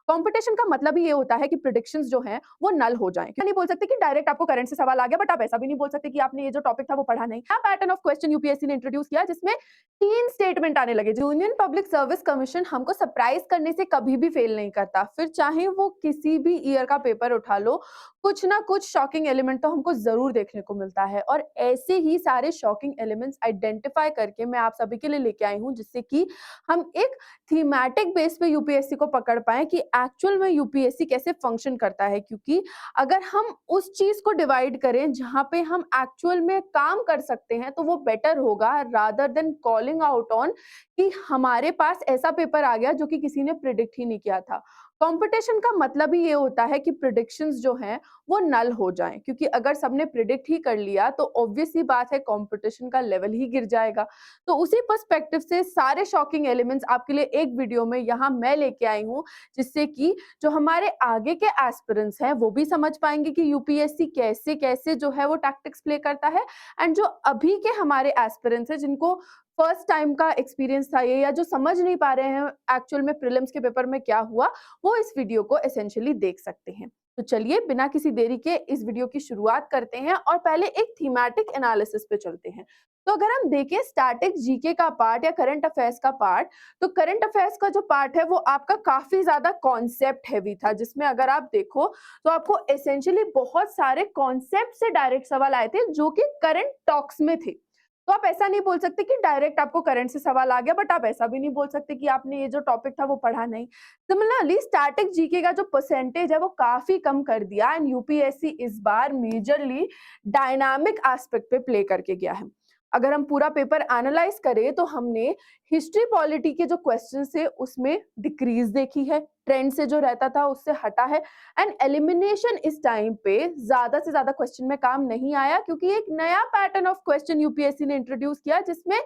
Competition का मतलब ही ये होता है कि प्रेडिक्शंस जो हैं वो नल हो जाएं। क्या नहीं बोल सकते कि डायरेक्ट आपको करंट से सवाल आ गया, बट आप ऐसा भी नहीं बोल सकते कि आपने ये जो टॉपिक था वो पढ़ा नहीं। क्या पैटर्न ऑफ क्वेश्चन यूपीएससी ने इंट्रोड्यूस किया जिसमें 3 स्टेटमेंट आने लगे। यूनियन पब्लिक सर्विस कमीशन हमको सरप्राइज करने से कभी भी फेल नहीं करता, फिर चाहे वो किसी भी ईयर का पेपर उठा लो, कुछ ना कुछ शॉकिंग एलिमेंट तो हमको जरूर देखने को मिलता है। और ऐसे ही सारे शॉकिंग एलिमेंट्स आइडेंटिफाई करके मैं आप सभी के लिए लेके आई हूँ, जिससे कि हम एक थीमेटिक बेस पे यूपीएससी को पकड़ पाए कि एक्चुअल में यूपीएससी कैसे फंक्शन करता है। क्योंकि अगर हम उस चीज को डिवाइड करें जहां पे हम एक्चुअल में काम कर सकते हैं तो वो बेटर होगा, rather than calling out on कि हमारे पास ऐसा पेपर आ गया जो कि किसी ने प्रिडिक्ट ही नहीं किया था। कंपटीशन का मतलब ही ये होता है कि प्रिडिक्शंस जो हैं वो नल हो जाएं, क्योंकि अगर सबने प्रिडिक्ट ही कर लिया तो ऑब्वियस सी बात है कंपटीशन का लेवल ही गिर जाएगा। तो उसी पर्सपेक्टिव से सारे शॉकिंग एलिमेंट्स आपके लिए एक वीडियो में यहाँ मैं लेके आई हूँ, जिससे कि जो हमारे आगे के एस्पिरेंट्स हैं वो भी समझ पाएंगे कि यूपीएससी कैसे कैसे जो है वो टैक्टिक्स प्ले करता है, एंड जो अभी के हमारे एस्पिरेंट्स हैं जिनको फर्स्ट टाइम का एक्सपीरियंस था ये, या जो समझ नहीं पा रहे हैं एक्चुअल में प्रीलिम्स के पेपर में क्या हुआ, वो इस वीडियो को एसेंशियली देख सकते हैं। तो चलिए बिना किसी देरी के इस वीडियो की शुरुआत करते हैं और पहले एक थीमेटिक एनालिसिस पे चलते हैं। तो अगर हम देखें स्टैटिक जीके का पार्ट या करंट अफेयर्स का पार्ट, तो करंट अफेयर्स का जो पार्ट है वो आपका काफी ज्यादा कॉन्सेप्ट हैवी था, जिसमें अगर आप देखो तो आपको एसेंशियली बहुत सारे कॉन्सेप्ट से डायरेक्ट सवाल आए थे जो कि करंट टॉक्स में थे। तो आप ऐसा नहीं बोल सकते कि डायरेक्ट आपको करंट से सवाल आ गया, बट आप ऐसा भी नहीं बोल सकते कि आपने ये जो टॉपिक था वो पढ़ा नहीं। सिमिलरली स्टैटिक जीके का जो परसेंटेज है वो काफी कम कर दिया, एंड यूपीएससी इस बार मेजरली डायनामिक एस्पेक्ट पे प्ले करके गया है। अगर हम पूरा पेपर एनालाइज करें तो हमने हिस्ट्री पॉलिटी के जो क्वेश्चन थे उसमें डिक्रीज देखी है, ट्रेंड से जो रहता था उससे हटा है, एंड एलिमिनेशन इस टाइम पे ज्यादा से ज्यादा क्वेश्चन में काम नहीं आया, क्योंकि एक नया पैटर्न ऑफ क्वेश्चन यूपीएससी ने इंट्रोड्यूस किया जिसमें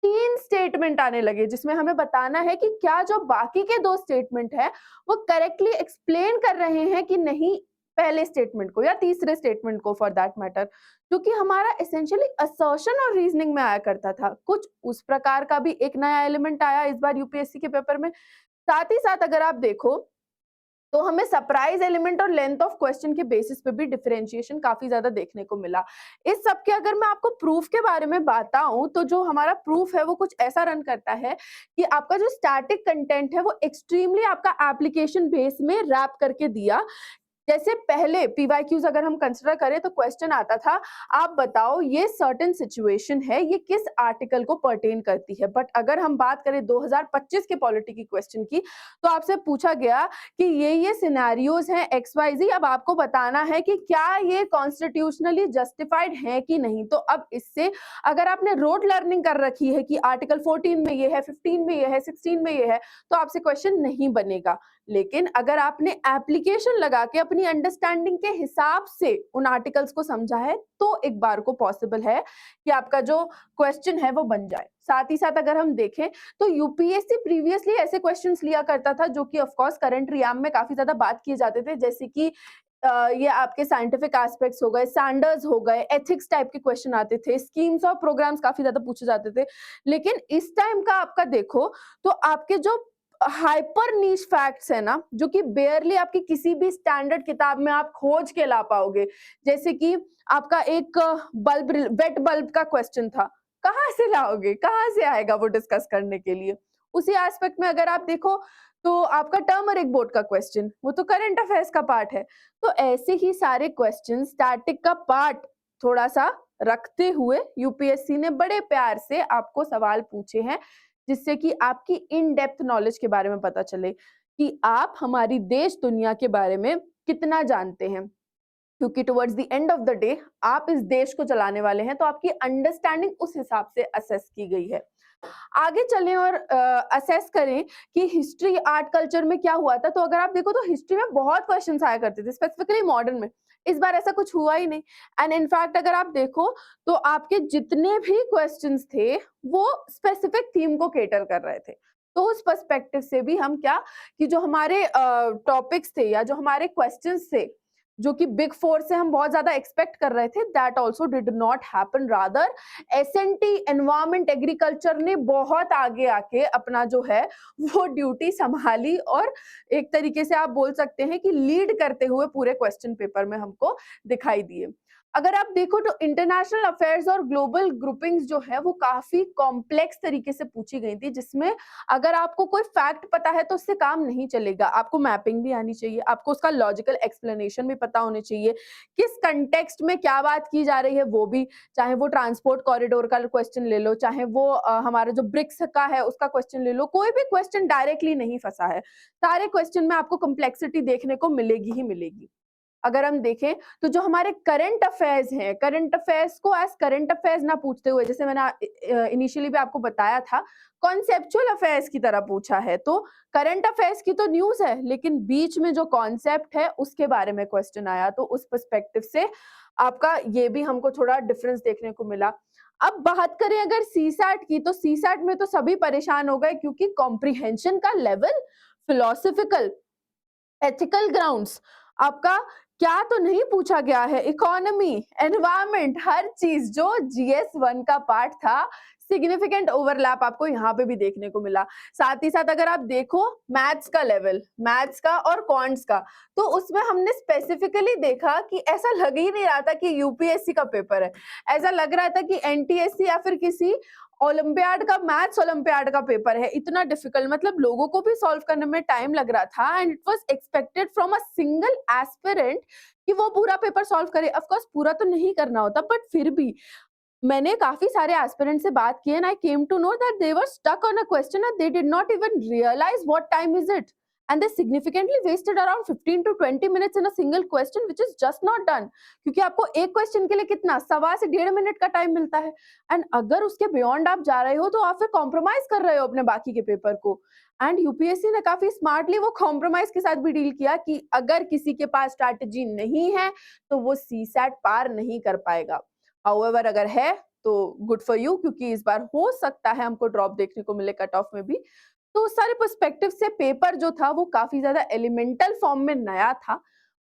3 स्टेटमेंट आने लगे, जिसमें हमें बताना है कि क्या जो बाकी के 2 स्टेटमेंट है वो करेक्टली एक्सप्लेन कर रहे हैं कि नहीं पहले स्टेटमेंट को या तीसरे स्टेटमेंट को, फॉर दैट मैटर, क्योंकि हमारा एसेंशियली असर्शन और रीजनिंग में आया करता था। कुछ उस प्रकार का भी एक नया एलिमेंट आया इस बार यूपीएससी के पेपर में। साथ ही साथ अगर आप देखो तो हमें सरप्राइज एलिमेंट और लेंथ ऑफ क्वेश्चन के बेसिस पे भी डिफरेंशिएशन काफी ज्यादा देखने को मिला। इस सब के अगर मैं आपको प्रूफ के बारे में बताऊं तो जो हमारा प्रूफ है वो कुछ ऐसा रन करता है कि आपका जो स्टैटिक कंटेंट है वो एक्सट्रीमली आपका एप्लीकेशन बेस में रैप करके दिया। जैसे पहले पीवाईक्यूज अगर हम कंसिडर करें तो क्वेश्चन आता था, आप बताओ ये सर्टेन सिचुएशन है, ये किस आर्टिकल को पर्टेन करती है। बट अगर हम बात करें 2025 के पॉलिटी की क्वेश्चन की, तो आपसे पूछा गया कि ये सिनेरियोज हैं एक्स वाई जी, अब आपको बताना है कि क्या ये कॉन्स्टिट्यूशनली जस्टिफाइड है कि नहीं। तो अब इससे अगर आपने रोड लर्निंग कर रखी है कि आर्टिकल 14 में ये है, 15 में ये है, 16 में ये है, तो आपसे क्वेश्चन नहीं बनेगा। लेकिन अगर आपने एप्लीकेशन लगा के अपनी अंडरस्टैंडिंग के हिसाब से उन आर्टिकल्स को समझा है तो एक बार को पॉसिबल है कि आपका जो क्वेश्चन है वो बन जाए। साथ ही साथ अगर हम देखें तो यूपीएससी प्रीवियसली ऐसे क्वेश्चंस लिया करता था जो कि ऑफ कोर्स करंट रियाम में काफी ज्यादा बात किए जाते थे, जैसे कि ये आपके साइंटिफिक एस्पेक्ट्स हो गए, स्टैंडर्ड्स हो गए, एथिक्स टाइप के क्वेश्चन आते थे, स्कीम्स और प्रोग्राम्स काफी ज्यादा पूछे जाते थे। लेकिन इस टाइम का आपका देखो तो आपके जो हाइपर नीश फैक्ट्स है ना, जो कि बेयरली आपकी किसी भी स्टैंडर्ड किताब में आप खोज के ला पाओगे, जैसे कि आपका एक बल्ब, वेट बल्ब का क्वेश्चन था, कहाँ से लाओगे, कहाँ से आएगा वो डिस्कस करने के लिए। उसी एस्पेक्ट में अगर आप देखो तो आपका टर्मरिक बोर्ड का क्वेश्चन, वो तो करंट अफेयर्स का पार्ट है। तो ऐसे ही सारे क्वेश्चन स्टैटिक का पार्ट थोड़ा सा रखते हुए यूपीएससी ने बड़े प्यार से आपको सवाल पूछे हैं, जिससे कि आपकी इन डेप्थ नॉलेज के बारे में पता चले कि आप हमारी देश दुनिया के बारे में कितना जानते हैं। क्योंकि towards the end of the day आप इस देश को चलाने वाले हैं, तो आपकी अंडरस्टैंडिंग उस हिसाब से असेस की गई है। आगे चलें और असेस करें कि हिस्ट्री आर्ट कल्चर में क्या हुआ था। तो अगर आप देखो तो हिस्ट्री में बहुत क्वेश्चंस आया करते थे, स्पेसिफिकली मॉडर्न में। इस बार ऐसा कुछ हुआ ही नहीं, एंड इनफैक्ट अगर आप देखो तो आपके जितने भी क्वेश्चंस थे वो स्पेसिफिक थीम को केटर कर रहे थे। तो उस पर्सपेक्टिव से भी हम क्या कि जो हमारे टॉपिक्स थे या जो हमारे क्वेश्चंस थे जो कि बिग फोर से हम बहुत ज्यादा एक्सपेक्ट कर रहे थे, that also did not happen. Rather SNT environment agriculture ने बहुत आगे आके अपना जो है वो ड्यूटी संभाली और एक तरीके से आप बोल सकते हैं कि लीड करते हुए पूरे क्वेश्चन पेपर में हमको दिखाई दिए। अगर आप देखो तो इंटरनेशनल अफेयर्स और ग्लोबल ग्रुपिंग्स जो है वो काफी कॉम्प्लेक्स तरीके से पूछी गई थी, जिसमें अगर आपको कोई फैक्ट पता है तो उससे काम नहीं चलेगा, आपको मैपिंग भी आनी चाहिए, आपको उसका लॉजिकल एक्सप्लेनेशन भी पता होने चाहिए, किस कंटेक्स्ट में क्या बात की जा रही है वो भी, चाहे वो ट्रांसपोर्ट कॉरिडोर का क्वेश्चन ले लो, चाहे वो हमारा जो ब्रिक्स का है उसका क्वेश्चन ले लो, कोई भी क्वेश्चन डायरेक्टली नहीं फंसा है, सारे क्वेश्चन में आपको कॉम्प्लेक्सिटी देखने को मिलेगी ही मिलेगी। अगर हम देखें तो जो हमारे करंट अफेयर्स हैं, करंट अफेयर्स को एज करंट अफेयर्स ना पूछते हुए, जैसे मैंने इनिशियली भी आपको बताया था, कॉन्सेप्चुअल अफेयर्स की तरह पूछा है। तो करंट अफेयर्स की तो न्यूज है, लेकिन बीच में जो कॉन्सेप्ट है उसके बारे में क्वेश्चन आया, तो उस पर्सपेक्टिव से आपका ये भी हमको थोड़ा डिफरेंस देखने को मिला। अब बात करें अगर सीसैट की, तो सीसैट में तो सभी परेशान हो गए क्योंकि कॉम्प्रिहेंशन का लेवल, फिलोसफिकल, एथिकल ग्राउंड्स, आपका क्या तो नहीं पूछा गया है, इकोनॉमी, एनवायरमेंट, हर चीज जो GS1 का पार्ट था, सिग्निफिकेंट ओवरलैप आपको यहाँ पे भी देखने को मिला। साथ ही साथ अगर आप देखो मैथ्स का लेवल, मैथ्स का और क्वांट्स का, तो उसमें हमने स्पेसिफिकली देखा कि ऐसा लग ही नहीं रहा था कि यूपीएससी का पेपर है, ऐसा लग रहा था कि एनटीएससी या फिर किसी ओलंपियाड का, मैथ्स ओलंपियाड का पेपर है। इतना डिफिकल्ट, मतलब लोगों को भी सॉल्व करने में टाइम लग रहा था, and it was expected from a single aspirant कि वो पूरा पेपर सॉल्व करे। ऑफ कोर्स पूरा तो नहीं करना होता, बट फिर भी मैंने काफी सारे एस्पिरेंट से बात की, and I came to know that they were stuck on a question and they did not even realise what time is it, and they significantly wasted around 15 to 20 minutes in a single question, which is just not done, क्योंकि आपको एक question के लिए कितना, 1.25 से 1.5 minute का time मिलता है, एंड अगर उसके बियॉन्ड आप जा रहे हो तो आप फिर कॉम्प्रोमाइज कर रहे हो अपने बाकी के पेपर को। एंड यूपीएससी ने काफी स्मार्टली वो कॉम्प्रोमाइज के साथ भी डील किया कि अगर किसी के पास स्ट्रैटेजी नहीं है तो वो सीसैट पार नहीं कर पाएगा। हाउएवर अगर है तो गुड फॉर यू, क्योंकि इस बार हो सकता है हमको ड्रॉप देखने को मिले कट ऑफ में भी। तो उस सारे पर्सपेक्टिव से पेपर जो था वो काफी ज्यादा एलिमेंटल फॉर्म में नया था,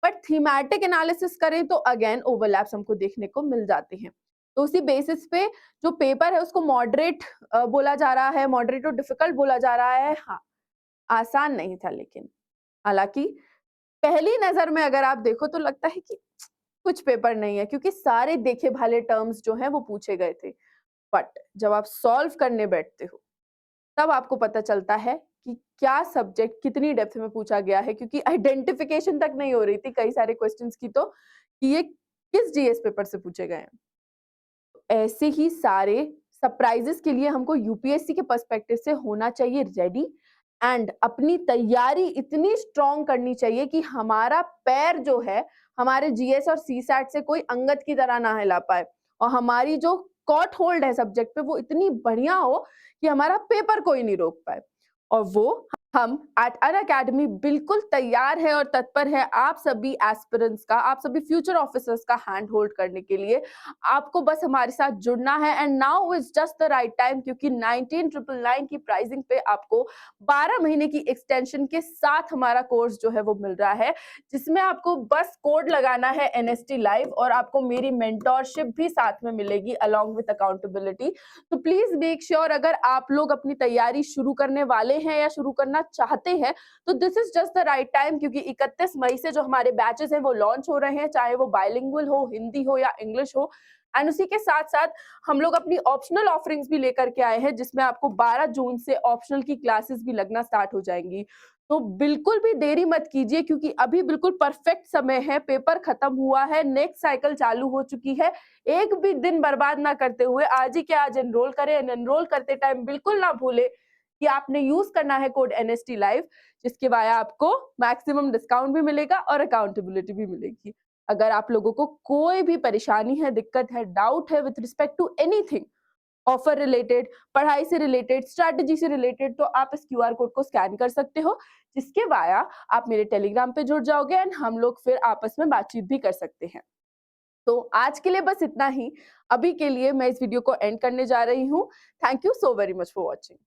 बट थीमेटिक एनालिसिस करें तो अगेन ओवरलैप्स हमको देखने को मिल जाते हैं। तो उसी बेसिस पे जो पेपर है उसको मॉडरेट बोला जा रहा है, मॉडरेट और डिफिकल्ट बोला जा रहा है। हाँ, आसान नहीं था, लेकिन हालांकि पहली नजर में अगर आप देखो तो लगता है कि कुछ पेपर नहीं है, क्योंकि सारे देखे भाले टर्म्स जो हैं वो पूछे गए थे, बट जब आप सॉल्व करने बैठते हो तब आपको पता चलता है कि क्या सब्जेक्ट कितनी डेप्थ में पूछा गया है, क्योंकि आइडेंटिफिकेशन तक नहीं हो रही थी कई सारे क्वेश्चंस की, तो कि ये किस जीएस पेपर से पूछे गए हैं। ऐसे ही सारे सरप्राइजेस के लिए हमको यूपीएससी के पर्सपेक्टिव से होना चाहिए रेडी, एंड अपनी तैयारी इतनी स्ट्रॉन्ग करनी चाहिए कि हमारा पैर जो है हमारे जीएस और सीसैट से कोई अंगद की तरह ना हिला पाए, और हमारी जो कॉट होल्ड है सब्जेक्ट पे वो इतनी बढ़िया हो कि हमारा पेपर कोई नहीं रोक पाए। और वो हम एट अनअकैडमी बिल्कुल तैयार है और तत्पर है आप सभी एस्पिरेंट्स का, आप सभी फ्यूचर ऑफिसर्स का हैंड होल्ड करने के लिए। आपको बस हमारे साथ जुड़ना है, and now is just the right time, क्योंकि 19,999 की प्राइसिंग पे आपको 12 महीने की एक्सटेंशन के साथ हमारा कोर्स जो है वो मिल रहा है, जिसमें आपको बस कोड लगाना है NST लाइव, और आपको मेरी मेंटोरशिप भी साथ में मिलेगी अलॉन्ग विद अकाउंटेबिलिटी। तो प्लीज मेक श्योर अगर आप लोग अपनी तैयारी शुरू करने वाले हैं या शुरू करना चाहते हैं तो this is just the right time, क्योंकि 31 मई से जो हमारे बैचेस हैं वो लॉन्च हो रहे हैं, चाहे वो बाइलिंगुअल हो, हिंदी हो या इंग्लिश हो। एंड उसी के साथ साथ हम लोग अपनी ऑप्शनल ऑफरिंग्स भी लेकर के आए हैं, जिसमें आपको 12 जून से ऑप्शनल की क्लासेस भी लगना स्टार्ट हो जाएंगी। तो बिल्कुल भी देरी मत कीजिए, क्योंकि अभी बिल्कुल परफेक्ट समय है, पेपर खत्म हुआ है, नेक्स्ट साइकिल चालू हो चुकी है। एक भी दिन बर्बाद ना करते हुए आज ही के आज एनरोल करें, एंड एनरोल करते टाइम बिल्कुल ना भूले कि आपने यूज करना है कोड NST लाइव, जिसके वाया आपको मैक्सिमम डिस्काउंट भी मिलेगा और अकाउंटेबिलिटी भी मिलेगी। अगर आप लोगों को कोई भी परेशानी है, दिक्कत है, डाउट है with respect to anything, offer related, पढ़ाई से रिलेटेड, स्ट्रैटेजी से रिलेटेड, तो आप इस QR कोड को स्कैन कर सकते हो, जिसके वाया आप मेरे टेलीग्राम पे जुड़ जाओगे, एंड हम लोग फिर आपस में बातचीत भी कर सकते हैं। तो आज के लिए बस इतना ही। अभी के लिए मैं इस वीडियो को एंड करने जा रही हूँ। Thank you so very much for watching.